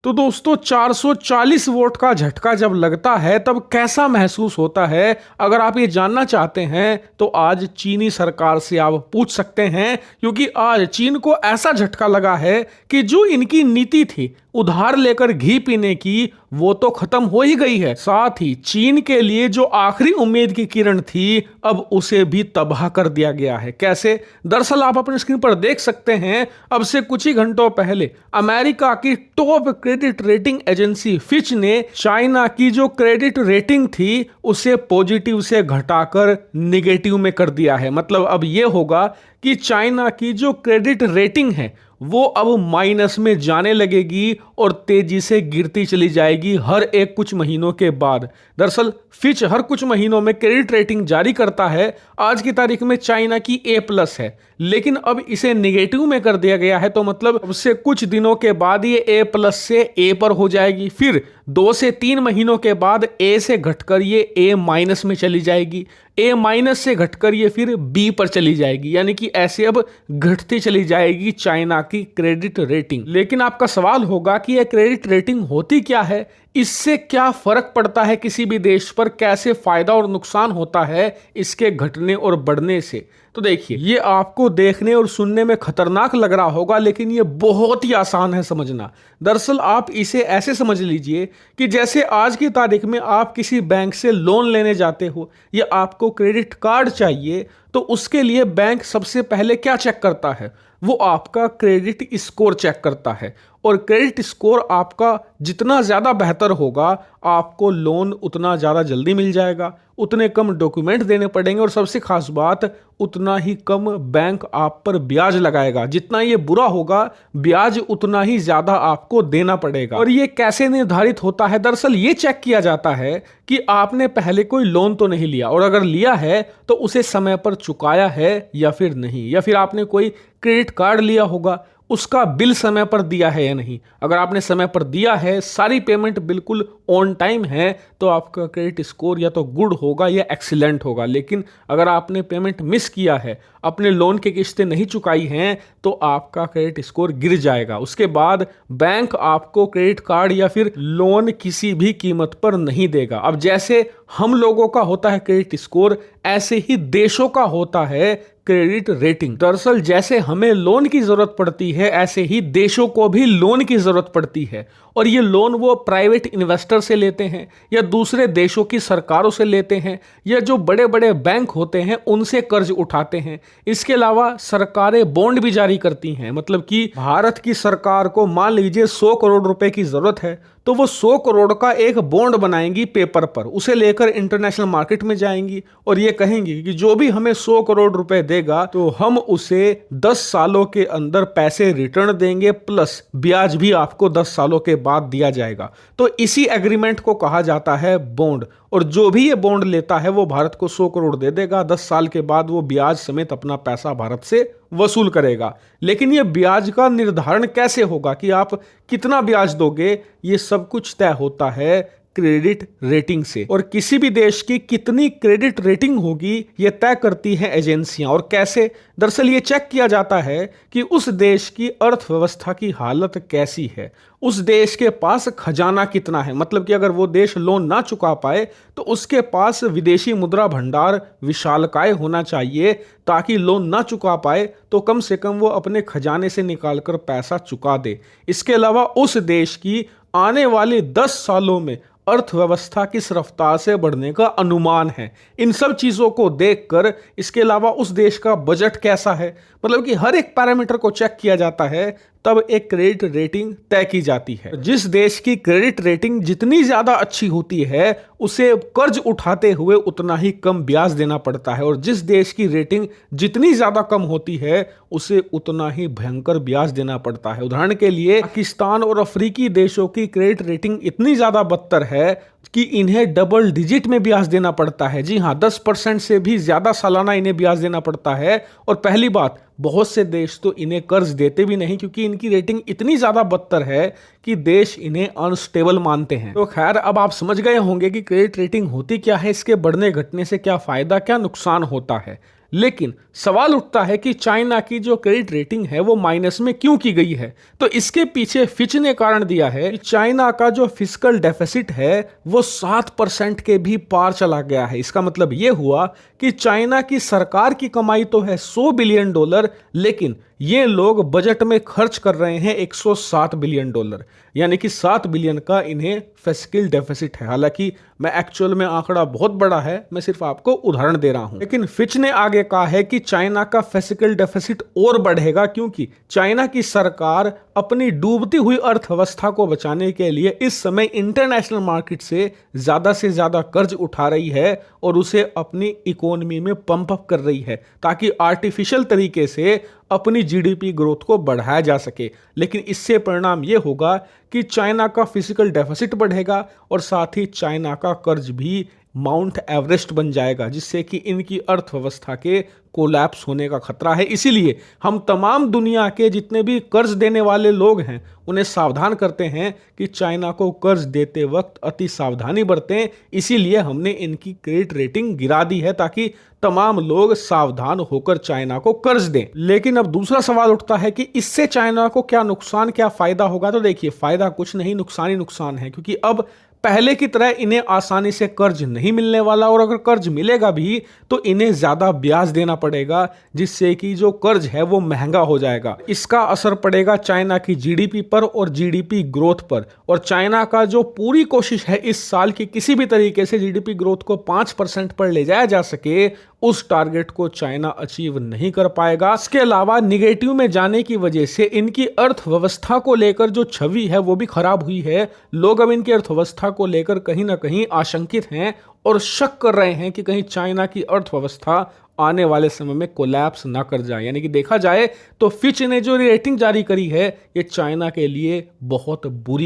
तो दोस्तों 440 वोट का झटका जब लगता है तब कैसा महसूस होता है, अगर आप ये जानना चाहते हैं तो आज चीनी सरकार से आप पूछ सकते हैं, क्योंकि आज चीन को ऐसा झटका लगा है कि जो इनकी नीति थी उधार लेकर घी पीने की, वो तो खत्म हो ही गई है। साथ ही चीन के लिए जो आखिरी उम्मीद की किरण थी अब उसे भी तबाह कर दिया गया है। कैसे? दरअसल आप अपने स्क्रीन पर देख सकते हैं, अब से कुछ ही घंटों पहले अमेरिका की top credit rating agency Fitch ने चाइना की जो क्रेडिट रेटिंग थी उसे पॉजिटिव से घटाकर निगेटिव में कर दिया है। मतलब अब यह होगा कि चाइना की जो क्रेडिट रेटिंग है वो अब माइनस में जाने लगेगी और तेजी से गिरती चली जाएगी हर एक कुछ महीनों के बाद। दरअसल फिच हर कुछ महीनों में क्रेडिट रेटिंग जारी करता है। आज की तारीख में चाइना की A+ है, लेकिन अब इसे नेगेटिव में कर दिया गया है, तो मतलब अब से कुछ दिनों के बाद ये A+ से A पर हो जाएगी। फिर 2 से 3 महीनों के बाद A से घटकर ये A- में चली जाएगी। A- से घटकर ये फिर B पर चली जाएगी, यानी कि ऐसे अब घटती चली जाएगी चाइना की क्रेडिट रेटिंग। लेकिन आपका सवाल होगा कि यह क्रेडिट रेटिंग होती क्या है, इससे क्या फर्क पड़ता है किसी भी देश पर, कैसे फायदा और नुकसान होता है इसके घटने और बढ़ने से। तो देखिए, ये आपको देखने और सुनने में खतरनाक लग रहा होगा, लेकिन ये बहुत ही आसान है समझना। दरअसल आप इसे ऐसे समझ लीजिए कि जैसे आज की तारीख में आप किसी बैंक से लोन लेने जाते हो या आपको क्रेडिट कार्ड चाहिए, तो उसके लिए बैंक सबसे पहले क्या चेक करता है? वो आपका क्रेडिट स्कोर चेक करता है, और क्रेडिट स्कोर आपका जितना ज़्यादा बेहतर होगा आपको लोन उतना ज़्यादा जल्दी मिल जाएगा, उतने कम डॉक्यूमेंट देने पड़ेंगे, और सबसे खास बात उतना ही कम बैंक आप पर ब्याज लगाएगा। जितना ये बुरा होगा ब्याज उतना ही ज़्यादा आपको देना पड़ेगा। और ये कैसे निर्धारित होता है? दरअसल ये चेक किया जाता है कि आपने पहले कोई लोन तो नहीं लिया, और अगर लिया है तो उसे समय पर चुकाया है या फिर नहीं, या फिर आपने कोई क्रेडिट कार्ड लिया होगा उसका बिल समय पर दिया है या नहीं। अगर आपने समय पर दिया है, सारी पेमेंट बिल्कुल ऑन टाइम है, तो आपका क्रेडिट स्कोर या तो गुड होगा या एक्सीलेंट होगा। लेकिन अगर आपने पेमेंट मिस किया है, अपने लोन की किस्तें नहीं चुकाई हैं, तो आपका क्रेडिट स्कोर गिर जाएगा। उसके बाद बैंक आपको क्रेडिट कार्ड या फिर लोन किसी भी कीमत पर नहीं देगा। अब जैसे हम लोगों का होता है क्रेडिट स्कोर, ऐसे ही देशों का होता है क्रेडिट रेटिंग। दरअसल जैसे हमें लोन की जरूरत पड़ती है, ऐसे ही देशों को भी लोन की जरूरत पड़ती है, और ये लोन वो प्राइवेट इन्वेस्टर से लेते हैं या दूसरे देशों की सरकारों से लेते हैं, या जो बड़े बड़े बैंक होते हैं उनसे कर्ज उठाते हैं। इसके अलावा सरकारें बॉन्ड भी जारी करती हैं। मतलब कि भारत की सरकार को मान लीजिए 100 करोड़ रुपए की जरूरत है, तो वो 100 करोड़ का एक बॉन्ड बनाएंगी पेपर पर, उसे लेकर इंटरनेशनल मार्केट में जाएंगी और ये कहेंगी कि जो भी हमें 100 करोड़ रुपए देगा तो हम उसे 10 सालों के अंदर पैसे रिटर्न देंगे, प्लस ब्याज भी आपको 10 सालों के बाद दिया जाएगा। तो इसी एग्रीमेंट को कहा जाता है बॉन्ड, और जो भी ये बॉन्ड लेता है वो भारत को 100 करोड़ दे देगा, 10 साल के बाद वो ब्याज समेत अपना पैसा भारत से वसूल करेगा। लेकिन ये ब्याज का निर्धारण कैसे होगा कि आप कितना ब्याज दोगे? ये सब कुछ तय होता है क्रेडिट रेटिंग से, और किसी भी देश की कितनी क्रेडिट रेटिंग होगी ये तय करती हैं एजेंसियां। और कैसे? दरअसल ये चेक किया जाता है कि उस देश की अर्थव्यवस्था की हालत कैसी है, उस देश के पास खजाना कितना है। मतलब कि अगर वो देश लोन ना चुका पाए तो उसके पास विदेशी मुद्रा भंडार विशालकाय होना चाहिए, ताकि लोन ना चुका पाए तो कम से कम वो अपने खजाने से निकालकर पैसा चुका दे। इसके अलावा उस देश की आने वाले 10 सालों में अर्थव्यवस्था किस रफ्तार से बढ़ने का अनुमान है। इन सब चीज़ों को देखकर, इसके अलावा उस देश का बजट कैसा है, मतलब कि हर एक पैरामीटर को चेक किया जाता है, तब एक क्रेडिट रेटिंग तय की जाती है। जिस देश की क्रेडिट रेटिंग जितनी ज़्यादा अच्छी होती है उसे कर्ज उठाते हुए उतना ही कम ब्याज देना पड़ता है, और जिस देश की रेटिंग जितनी ज़्यादा कम होती है उसे उतना ही भयंकर ब्याज देना पड़ता है। उदाहरण के लिए पाकिस्तान और अफ्रीकी देशों की क्रेडिट रेटिंग इतनी ज़्यादा बदतर है कि इन्हें डबल डिजिट में ब्याज देना पड़ता है। जी हाँ, 10% से भी ज़्यादा सालाना इन्हें ब्याज देना पड़ता है। और पहली बात, बहुत से देश तो इन्हें कर्ज देते भी नहीं, क्योंकि इनकी रेटिंग इतनी ज़्यादा बदतर है कि देश इन्हें अनस्टेबल मानते हैं। तो खैर, अब आप समझ गए होंगे कि क्रेडिट रेटिंग होती क्या है, इसके बढ़ने घटने से क्या फ़ायदा क्या नुकसान होता है। लेकिन सवाल उठता है कि चाइना की जो क्रेडिट रेटिंग है वो माइनस में क्यों की गई है। तो इसके पीछे फिच ने कारण दिया है कि चाइना का जो फिस्कल डेफिसिट है वो 7% के भी पार चला गया है। इसका मतलब ये हुआ कि चाइना की सरकार की कमाई तो है $100 बिलियन, लेकिन ये लोग बजट में खर्च कर रहे हैं $107 बिलियन, यानी कि 7 बिलियन का इन्हें फिस्कल डेफिसिट है। हालांकि मैं एक्चुअल में आंकड़ा बहुत बड़ा है, मैं सिर्फ आपको उदाहरण दे रहा हूं। लेकिन फिच ने आगे कहा है कि चाइना का फिस्कल डेफिसिट और बढ़ेगा, क्योंकि चाइना की सरकार अपनी डूबती हुई अर्थव्यवस्था को बचाने के लिए इस समय इंटरनेशनल मार्केट से ज्यादा कर्ज उठा रही है और उसे अपनी इकोनॉमी में पंप अप कर रही है, ताकि आर्टिफिशियल तरीके से अपनी जीडीपी ग्रोथ को बढ़ाया जा सके। लेकिन इससे परिणाम यह होगा कि चाइना का फिजिकल डेफिसिट बढ़ेगा और साथ ही चाइना का कर्ज भी माउंट एवरेस्ट बन जाएगा, जिससे कि इनकी अर्थव्यवस्था के कोलैप्स होने का खतरा है। इसीलिए हम तमाम दुनिया के जितने भी कर्ज देने वाले लोग हैं उन्हें सावधान करते हैं कि चाइना को कर्ज देते वक्त अति सावधानी बरतें। इसीलिए हमने इनकी क्रेडिट रेटिंग गिरा दी है, ताकि तमाम लोग सावधान होकर चाइना को कर्ज दें। लेकिन अब दूसरा सवाल उठता है कि इससे चाइना को क्या नुकसान, क्या फायदा होगा। तो देखिए, फायदा कुछ नहीं, नुकसान ही नुकसान है, क्योंकि अब पहले की तरह इन्हें आसानी से कर्ज नहीं मिलने वाला, और अगर कर्ज मिलेगा भी तो इन्हें ज्यादा ब्याज देना पड़ेगा, जिससे कि जो कर्ज है वो महंगा हो जाएगा। इसका असर पड़ेगा चाइना की जीडीपी पर और जीडीपी ग्रोथ पर। और चाइना का जो पूरी कोशिश है इस साल की किसी भी तरीके से जीडीपी ग्रोथ को 5% पर ले जाया जा सके, उस टारगेट को चाइना अचीव नहीं कर पाएगा। इसके अलावा निगेटिव में जाने की वजह से इनकी अर्थव्यवस्था को लेकर जो छवि है वो भी खराब हुई है। लोग अब इनकी अर्थव्यवस्था को लेकर कहीं ना कहीं आशंकित हैं और शक कर रहे हैं कि कहीं चाइना की अर्थव्यवस्था आने वाले समय में कोलैप्स ना कर जाए। यानी कि देखा जाए तो फिच ने जो रेटिंग जारी करी है ये चाइना के लिए बहुत बुरी